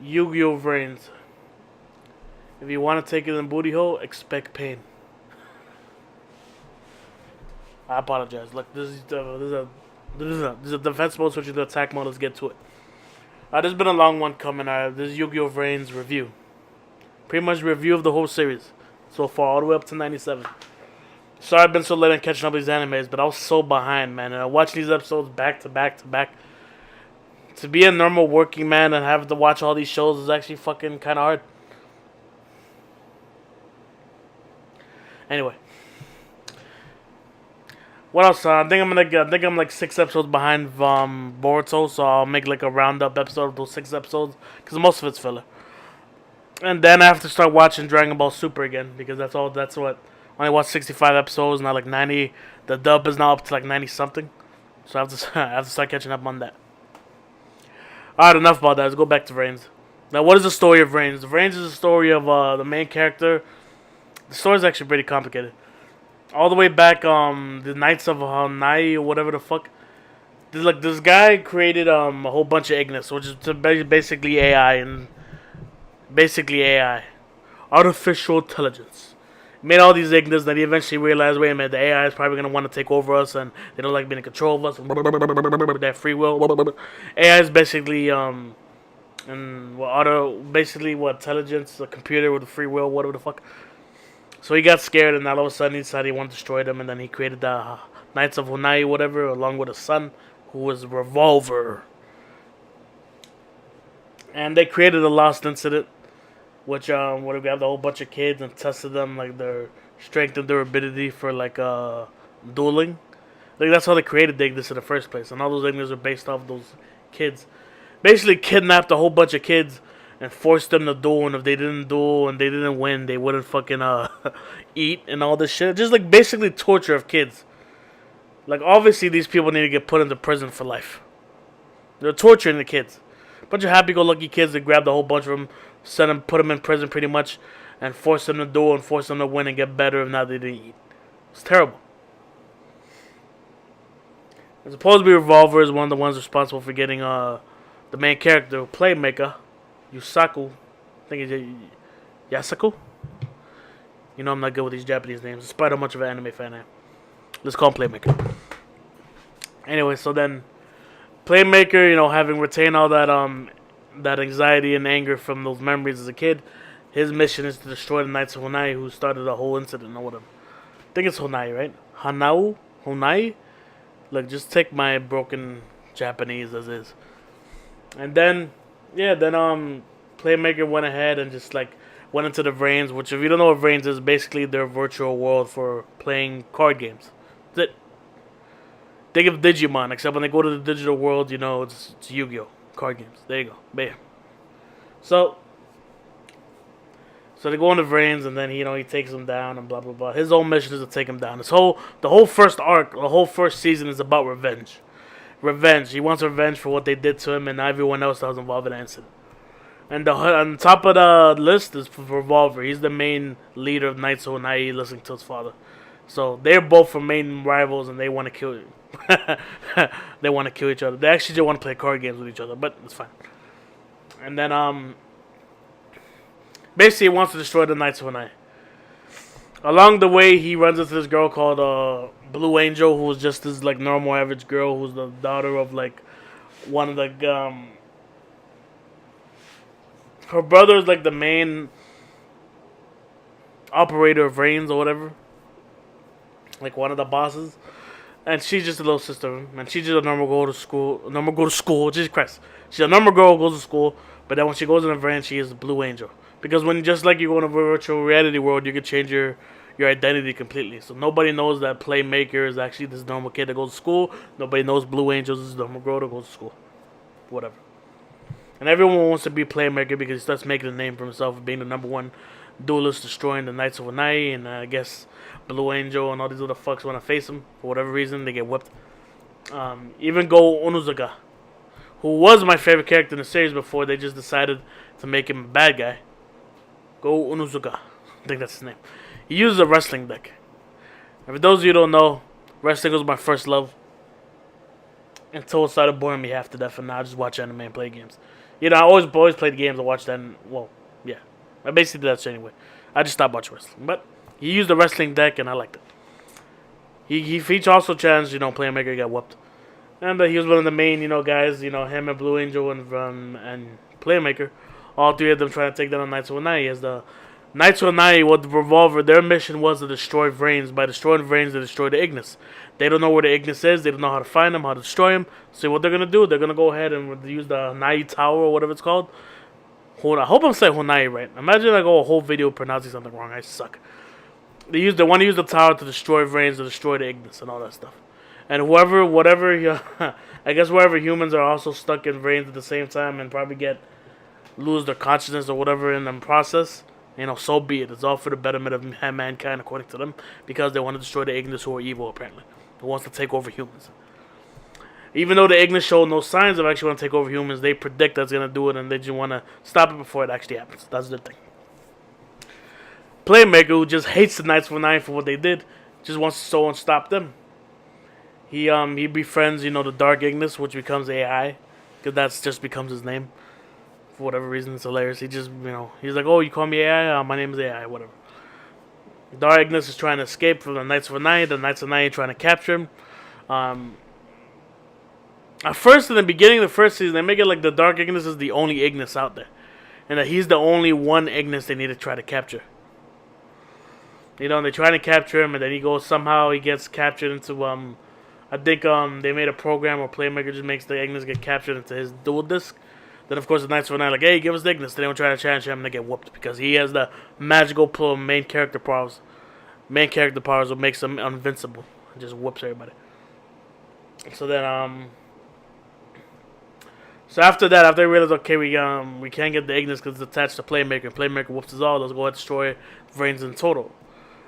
Yu-Gi-Oh! Vrains. If you want to take it in booty hole, expect pain. I apologize. Look, this is a defense mode switching to attack mode. Let's get to it. This has been a long one coming. This is Yu-Gi-Oh! Vrains review. Pretty much review of the whole series so far, all the way up to 97. Sorry I've been so late in catching up with these animes, but I was so behind, man. And watching these episodes back to back to back. To be a normal working man and have to watch all these shows is actually fucking kind of hard. Anyway, what else? I think I'm like 6 episodes behind Boruto, so I'll make like a roundup episode of those 6 episodes because most of it's filler. And then I have to start watching Dragon Ball Super again because that's what. I only watched 65 episodes, now like 90. The dub is now up to like 90 something. So I have to start catching up on that. Alright, enough about that. Let's go back to Vrains. Now, what is the story of Vrains? Vrains is the story of the main character. The story is actually pretty complicated. All the way back, the Knights of Hanai or whatever the fuck. This guy created a whole bunch of Ignis, which is basically AI and artificial intelligence. Made all these Ignis, then he eventually realized, wait a minute, the AI is probably going to want to take over us, and they don't like being in control of us. They have free will. AI is basically, intelligence, a computer with a free will, whatever the fuck. So he got scared, and all of a sudden he decided he wanted to destroy them, and then he created the Knights of Hunai, whatever, along with a son, who was Revolver. And they created a Lost Incident, which where we have a whole bunch of kids and tested them, like their strength and durability for like dueling. Like that's how they created the Ignis in the first place, and all those Ignis are based off those kids. Basically, kidnapped a whole bunch of kids and forced them to duel, and if they didn't duel and they didn't win, they wouldn't fucking eat and all this shit. Just like basically torture of kids. Like obviously these people need to get put into prison for life. They're torturing the kids. Bunch of happy-go-lucky kids that grabbed a whole bunch of them, put them in prison pretty much, and force them to duel and force them to win and get better if not they didn't eat. It's terrible. And supposedly Revolver is one of the ones responsible for getting the main character, Playmaker, Yusaku. I think it's Yasaku. You know I'm not good with these Japanese names, despite how much of an anime fan I am. Let's call him Playmaker. Anyway, so then Playmaker, having retained all that anxiety and anger from those memories as a kid, his mission is to destroy the Knights of Honai, who started the whole incident or whatever. I think it's Honai, right? Honai? Look, just take my broken Japanese as is. And then Playmaker went ahead and just went into the Vrains, which if you don't know what Vrains is, basically their virtual world for playing card games. That's it. Think of Digimon, except when they go to the digital world, it's Yu-Gi-Oh! Card games. There you go. Bam. So they go on the Vrains, and then he takes them down and blah blah blah. His whole mission is to take him down. The whole first arc, the whole first season is about revenge. Revenge. He wants revenge for what they did to him and everyone else that was involved in the incident. And on top of the list is Revolver. He's the main leader of Knights of Honai, listening to his father. So they're both main rivals, and they want to kill him. They want to kill each other. They actually just want to play card games with each other, but it's fine. And then basically he wants to destroy the Knights of Honai. Along the way, he runs into this girl called Blue Angel, who's just this normal average girl, who's the daughter of one of the her brother is the main operator of Vrains or whatever, one of the bosses. And she's just a little sister, and she's just a normal girl to school. Jesus Christ, she's a normal girl who goes to school. But then when she goes in the Vrains, she is a Blue Angel, because when just like you go in a virtual reality world, you can change your identity completely. So nobody knows that Playmaker is actually this normal kid that goes to school. Nobody knows Blue Angel is this normal girl that goes to school. Whatever. And everyone wants to be Playmaker because he starts making a name for himself of being the number one duelist, destroying the Knights of Honai, and I guess Blue Angel and all these other fucks want to face him for whatever reason. They get whipped. Even Go Onuzaga, who was my favorite character in the series before they just decided to make him a bad guy. Go Onuzaga, I think that's his name. He uses a wrestling deck. And for those of you who don't know, wrestling was my first love until it started boring me half to death, and now I just watch anime and play games. I always played games and watched that. And, well, yeah, I basically did that shit anyway. I just stopped watching wrestling, but he used the wrestling deck and I liked it. He also challenged Playmaker got whooped, and he was one of the main guys. Him and Blue Angel and Playmaker, all three of them trying to take down the Knights of Onai. As the Knights of Onai with the Revolver, their mission was to destroy Vrains. By destroying Vrains, they destroy the Ignis. They don't know where the Ignis is. They don't know how to find them, how to destroy him. So what they're gonna do? They're gonna go ahead and use the Honai Tower or whatever it's called. I hope I'm saying Honai right. Imagine I go a whole video pronouncing something wrong. I suck. They want to use the tower to destroy Vrains, to destroy the Ignis and all that stuff. And I guess wherever humans are also stuck in Vrains at the same time and probably lose their consciousness or whatever in the process. So be it. It's all for the betterment of mankind, according to them, because they want to destroy the Ignis, who are evil, apparently. Who wants to take over humans. Even though the Ignis show no signs of actually want to take over humans, they predict that's going to do it, and they just want to stop it before it actually happens. That's the thing. Playmaker, who just hates the Knights of Nine for what they did, just wants to stop them. He befriends, the Dark Ignis, which becomes AI, because that just becomes his name. For whatever reason, it's hilarious. He just, he's like, oh, you call me AI? My name is AI, whatever. Dark Ignis is trying to escape from the Knights of Nine. The Knights of Nine are trying to capture him. At first, in the beginning of the first season, they make it like the Dark Ignis is the only Ignis out there. And that he's the only one Ignis they need to try to capture. They try to capture him, and then he gets captured into, I think they made a program where Playmaker just makes the Ignis get captured into his dual disc. Then, of course, the Knights of Nine like, hey, give us the Ignis. They don't try to challenge him, and they get whooped because he has the magical main character powers. Main character powers what makes him invincible. It just whoops everybody. So then, so after that, after they realize, okay, we can't get the Ignis because it's attached to Playmaker, and Playmaker whoops us all, let's go ahead and destroy Vrains in total.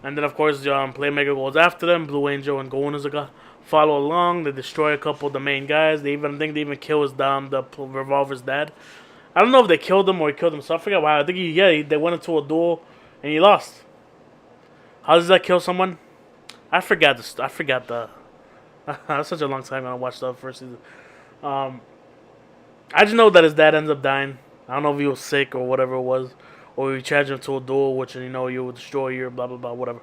And then, of course, Playmaker goes after them. Blue Angel and Goonizaga follow along. They destroy a couple of the main guys. They even kill the Revolver's dad. I don't know if they killed him or he killed himself. I forget why. I think they went into a duel and he lost. How does that kill someone? I forgot the. That's such a long time ago I watched the first season. I just know that his dad ends up dying. I don't know if he was sick or whatever it was. Or you charge him to a duel, which you will destroy your blah blah blah, whatever.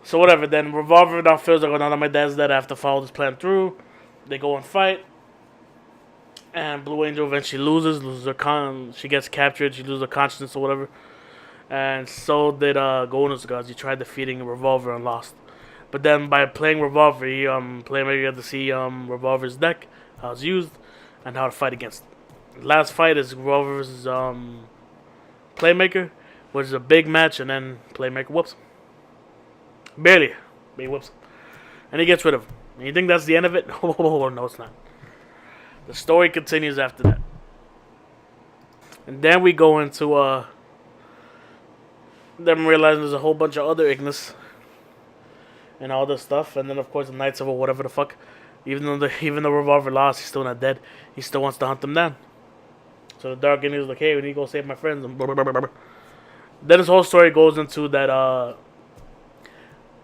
So whatever. Then Revolver now feels like, now that my dad's dead, I have to follow this plan through. They go and fight, and Blue Angel eventually loses her she gets captured. She loses her consciousness or whatever. And so did Goonizaga. He tried defeating Revolver and lost. But then by playing Revolver, Playmaker got to see Revolver's deck, how it's used, and how to fight against it. The last fight is Revolver versus Playmaker, which is a big match, and then Playmaker whoops him. Barely. But he whoops him. And he gets rid of him. And you think that's the end of it? No, it's not. The story continues after that. And then we go into them realizing there's a whole bunch of other Ignis and all this stuff. And then, of course, the Knights of whatever the fuck. Even though Revolver lost, he's still not dead. He still wants to hunt them down. So the Dark Ignis is like, hey, we need to go save my friends. And blah, blah, blah, blah. Then this whole story goes into that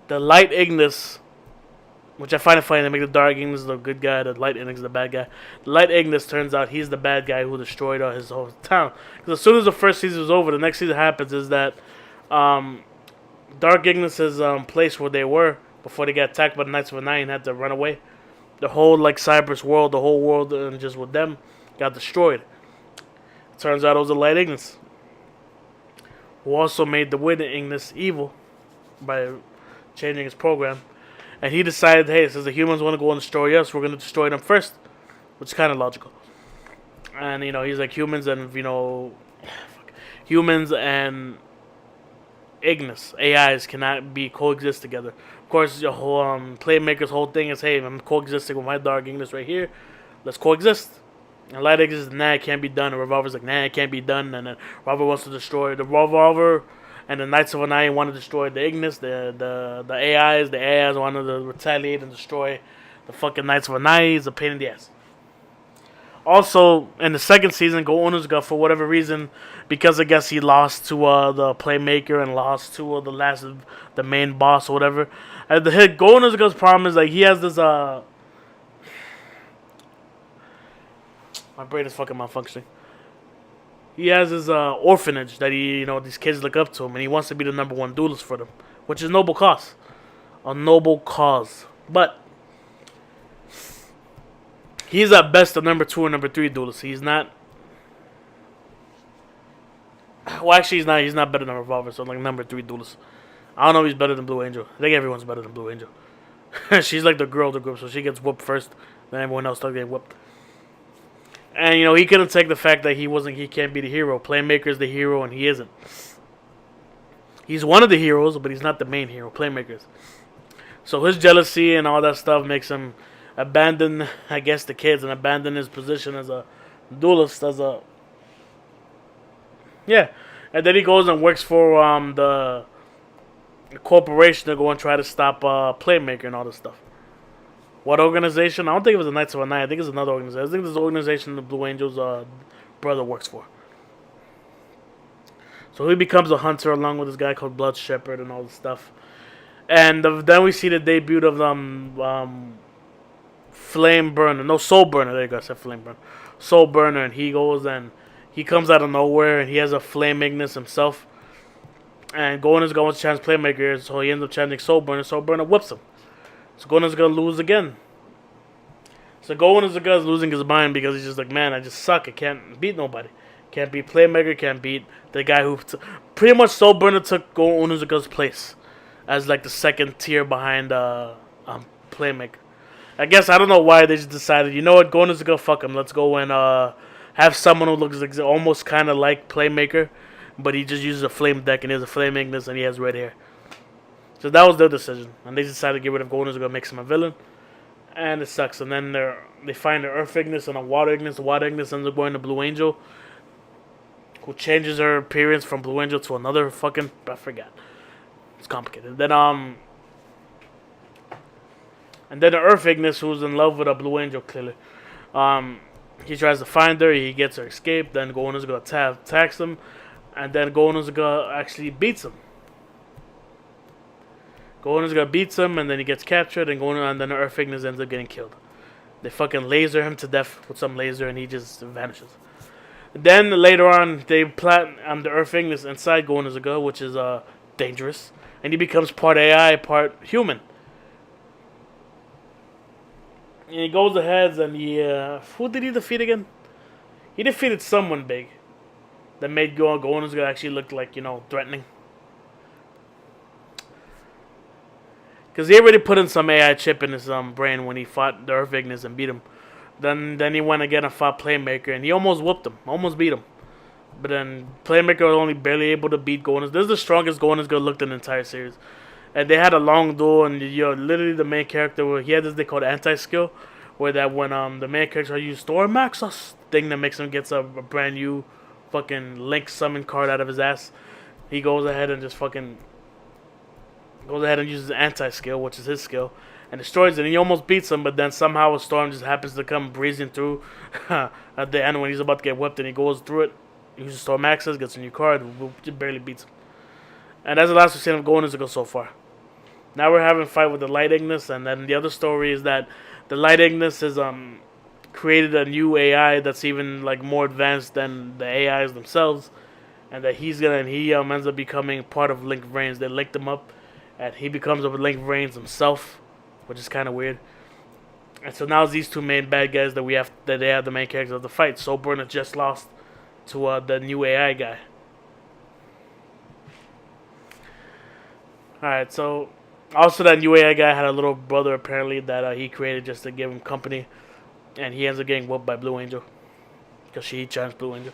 the Light Ignis, which I find it funny. They make the Dark Ignis the good guy, the Light Ignis the bad guy. The Light Ignis turns out he's the bad guy who destroyed his whole town. Because as soon as the first season is over, the next season happens is that Dark Ignis' place where they were before they got attacked by the Knights of Nine and had to run away. The whole Cyprus world, the whole world, and just with them, got destroyed. Turns out it was the Light Ignis, who also made the Wind Ignis evil by changing his program. And he decided, hey, since the humans want to go and destroy us, we're going to destroy them first, which is kind of logical. And, he's like, humans and Ignis, AIs, cannot coexist together. Of course, the whole Playmaker's whole thing is, hey, I'm coexisting with my Dark Ignis right here. Let's coexist. And Light Ignis is, nah, it can't be done. And Revolver's like, nah, it can't be done. And then Revolver wants to destroy the Revolver. And the Knights of Onai want to destroy the Ignis. The AIs. The AIs want to retaliate and destroy the fucking Knights of Onai. It's a pain in the ass. Also, in the second season, Goonizaga, for whatever reason, because I guess he lost to the Playmaker and lost to the main boss or whatever. Goonizaga's problem is, like, he has this My brain is fucking malfunctioning. He has his orphanage that these kids look up to him, and he wants to be the number one duelist for them, which is noble cause, a noble cause. But he's at best a number two or number three duelist. He's not. Well, actually, he's not. He's not better than Revolver. So like number three duelist. I don't know if he's better than Blue Angel. I think everyone's better than Blue Angel. She's like the girl of the group, so she gets whooped first. Then everyone else starts getting whooped. And he couldn't take the fact that he can't be the hero. Playmaker is the hero, and he isn't. He's one of the heroes, but he's not the main hero. Playmakers. So his jealousy and all that stuff makes him abandon, I guess, the kids and abandon his position as a duelist, yeah. And then he goes and works for the corporation to go and try to stop Playmaker and all this stuff. What organization? I don't think it was the Knights of the Night. I think it's another organization. I think this is the organization the Blue Angel's brother works for. So he becomes a hunter along with this guy called Blood Shepherd and all this stuff. And then we see the debut of Flame Burner. No, Soul Burner. There you go. I said Flame Burner. Soul Burner. And he goes and he comes out of nowhere and he has a Flame Ignis himself. And Gohan is going to chance Playmaker, so he ends up chanting Soul Burner. Soul Burner whips him. So Gohan is going to lose again. So Gohan is losing his mind because he's just like, man, I just suck. I can't beat nobody. Can't beat Playmaker. Can't beat the guy who... Pretty much Soul Burner took Gohan Unuzuka's place as like the second tier behind Playmaker. I guess I don't know why they just decided, you know what, Gohan Unuzuka, fuck him. Let's go and have someone who looks like, almost kind of like Playmaker, but he just uses a flame deck and he has a flame Ignis and he has red hair. So that was their decision, and they decided to get rid of Gohan Unuzuka, make him a villain, and it sucks. And then they find the Earth Ignis and a Water Ignis. The Water Ignis ends up going to Blue Angel, who changes her appearance from Blue Angel to another fucking... I forgot. It's complicated. And then the Earth Ignis, who's in love with a Blue Angel, clearly. He tries to find her. He gets her escape. Then Gohan Unuzuka attacks him. And then Gohan Unuzuka actually beats him. Gohan Unuzuka beats him, and then he gets captured. And then the Earth Ignis ends up getting killed. They fucking laser him to death with some laser, and he just vanishes. Then later on, they plant the Earth Ignis inside Gohan Unuzuka, which is dangerous. And he becomes part AI, part human. And he goes ahead and who did he defeat again? He defeated someone big. That made Gohan Unuzuka actually look like, threatening. Because he already put in some AI chip in his brain when he fought the Earth Ignis and beat him. Then he went again and fought Playmaker, and he almost whooped him. Almost beat him. But then Playmaker was only barely able to beat Gohan Unuzuka. This is the strongest Gohan Unuzuka looked in the entire series. And they had a long duel, and literally the main character, he had this thing called anti-skill, where that when the main character uses Storm Maxus thing that makes him gets a brand new fucking Link summon card out of his ass, he goes ahead and just fucking uses anti-skill, which is his skill, and destroys it. And he almost beats him, but then somehow a storm just happens to come breezing through at the end when he's about to get whipped, and he goes through it, uses Storm Access, gets a new card, just barely beats him. And that's the last we've seen of Gohan Unuzuka so far. Now we're having a fight with the Light Ignis, and then the other story is that the Light Ignis has created a new AI that's even like more advanced than the AIs themselves, and that he ends up becoming part of Link Vrains. They linked him up, and he becomes a Link Vrains himself, which is kind of weird. And so now these two main bad guys that they have the main characters of the fight. Soul Burner just lost to the new AI guy. Alright, so also that new AI guy had a little brother apparently that he created just to give him company, and he ends up getting whooped by Blue Angel because she challenged Blue Angel.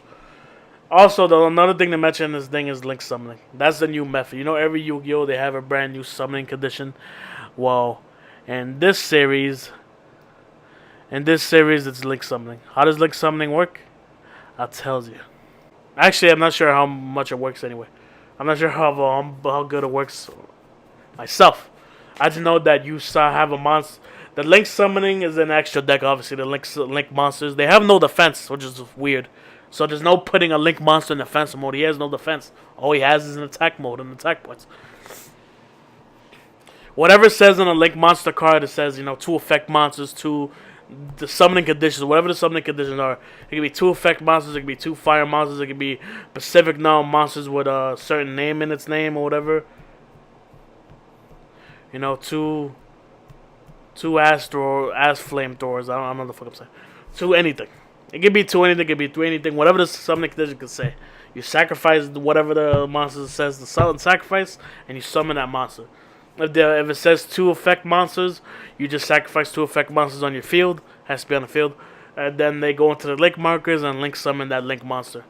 Also, though, another thing to mention in this thing is Link summoning. That's the new method. Every Yu-Gi-Oh! They have a brand new summoning condition. Well, in this series, it's Link summoning. How does Link summoning work? I'll tell you. Actually, I'm not sure how much it works anyway. I'm not sure how good it works myself. I just know that you have a monster. The Link summoning is an extra deck, obviously. The Link monsters, they have no defense, which is weird. So there's no putting a Link monster in defense mode. He has no defense. All he has is an attack mode and attack points. Whatever it says on a Link monster card, it says, 2 effect monsters, 2 the summoning conditions, whatever the summoning conditions are. It could be 2 effect monsters, it could be 2 fire monsters, it could be specific now monsters with a certain name in its name or whatever. You know, two ass flamethrowers. I don't know the fuck I'm saying. 2 anything. It could be 2 anything, it could be 3 anything, whatever the summoning condition could say. You sacrifice whatever the monster says to sacrifice, and you summon that monster. If it says 2 effect monsters, you just sacrifice 2 effect monsters on your field. Has to be on the field. And then they go into the link markers and link summon that link monster.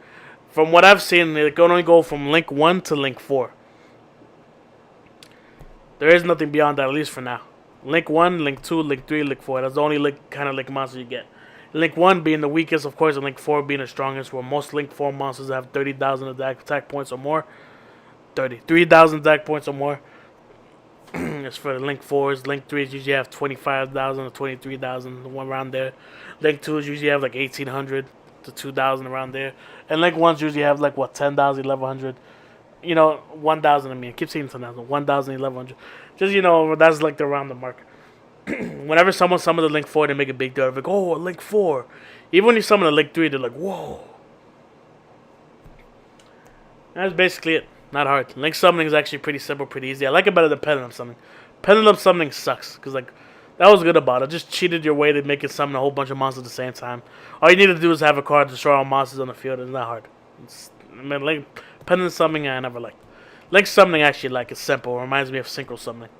From what I've seen, they can only go from link 1 to link 4. There is nothing beyond that, at least for now. Link 1, link 2, link 3, link 4. That's the only kind of link monster you get. Link 1 being the weakest, of course, and link 4 being the strongest, where most link 4 monsters have 30,000 attack points or more. 3,000 attack points or more. It's for the link 4s. Link 3s usually have 25,000 or 23,000, one around there. Link 2s usually have like 1,800 to 2,000 around there. And link 1s usually have like, 10,000, 1,100. 1,000, I keep saying 10,000. 1,000, 1,100. Just, that's like around the mark. Whenever someone summons a link 4, they make a big deal. They're like, oh, a link 4. Even when you summon a link 3, they're like, whoa. That's basically it. Not hard. Link summoning is actually pretty simple, pretty easy. I like it better than Pendulum summoning. Pendulum summoning sucks, because, that was good about it. Just cheated your way to make it summon a whole bunch of monsters at the same time. All you need to do is have a card to destroy all monsters on the field. It's not hard. Pendulum summoning, I never liked. Link summoning, actually, it's simple. It reminds me of Synchro summoning.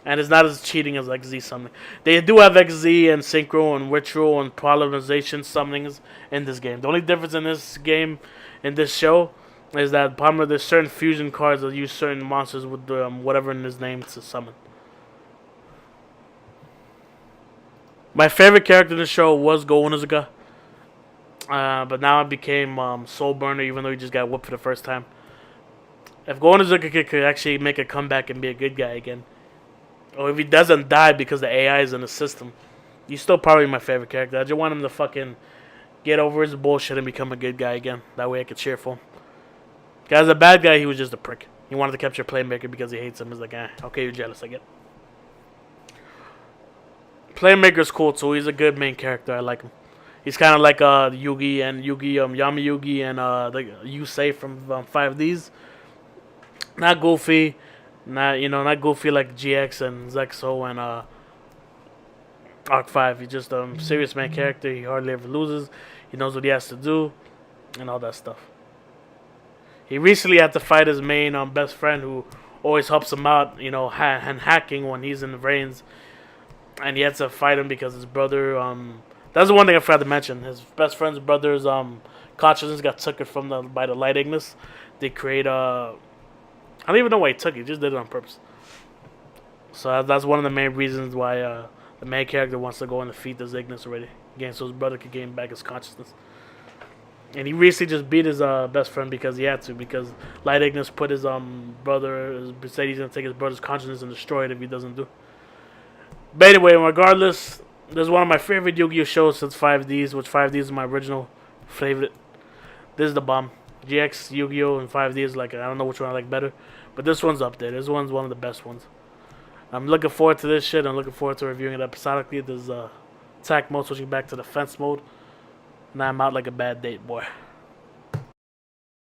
And it's not as cheating as XZ summoning. They do have XZ and Synchro and Ritual and Polymerization summonings in this game. The only difference in this game, in this show, is that there's certain fusion cards that use certain monsters with whatever in his name to summon. My favorite character in the show was Go Unazuka. But now it became Soul Burner, even though he just got whooped for the first time. If Go Unazuka could actually make a comeback and be a good guy again, or if he doesn't die because the AI is in the system, he's still probably my favorite character. I just want him to fucking get over his bullshit and become a good guy again. That way I could cheer for him. As a bad guy, he was just a prick. He wanted to capture Playmaker because he hates him. He's like, okay, you're jealous, I get it. Playmaker's cool too. He's a good main character. I like him. He's kind of like Yugi and Yami Yugi and Yusei from 5Ds. Not goofy. Not goofy like GX and Zexo and Arc 5. He's just a serious main character. He hardly ever loses. He knows what he has to do and all that stuff. He recently had to fight his main best friend who always helps him out, and hacking when he's in the Vrains. And he had to fight him because his brother, that's the one thing I forgot to mention. His best friend's brother's consciousness got took by the Light Ignis. They create I don't even know why he took it. He just did it on purpose. So that's one of the main reasons why the main character wants to go and defeat this Ignis already. Again, so his brother could gain back his consciousness. And he recently just beat his best friend because he had to. Because Light Ignis put his brother, said he's going to take his brother's consciousness and destroy it if he doesn't do. But anyway, regardless, this is one of my favorite Yu-Gi-Oh shows since 5Ds, which 5Ds is my original favorite. This is the bomb. GX, Yu-Gi-Oh, and 5D is I don't know which one I like better. But this one's up there. This one's one of the best ones. I'm looking forward to this shit. I'm looking forward to reviewing it episodically. There's attack mode switching back to defense mode. Now I'm out like a bad date, boy.